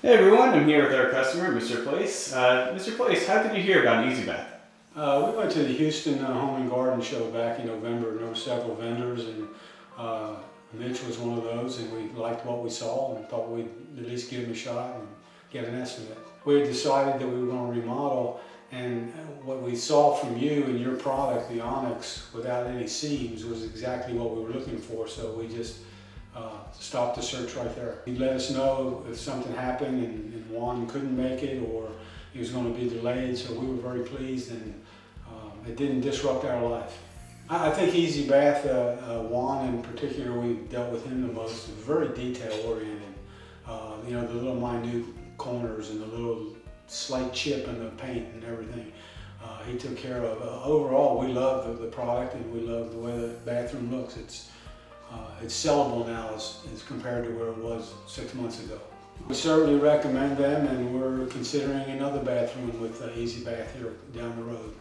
Hey everyone, I'm here with our customer, Mr. Place. Mr. Place, how did you hear about Easy Bath? We went to the Houston Home and Garden Show back in November, and there were several vendors, and Mitch was one of those, and we liked what we saw and thought we'd at least give him a shot and get an estimate. We had decided that we were going to remodel, and what we saw from you and your product, the Onyx, without any seams, was exactly what we were looking for, so we just stopped the search right there. He let us know if something happened and Juan couldn't make it or he was going to be delayed, so we were very pleased, and it didn't disrupt our life. I think Easy Bath, Juan in particular, we dealt with him the most, very detail oriented. You know, the little minute corners and the little slight chip in the paint and everything. He took care of. Overall, we love the product and we love the way the bathroom looks. It's sellable now as compared to where it was 6 months ago. We certainly recommend them, and we're considering another bathroom with Easy Bath here down the road.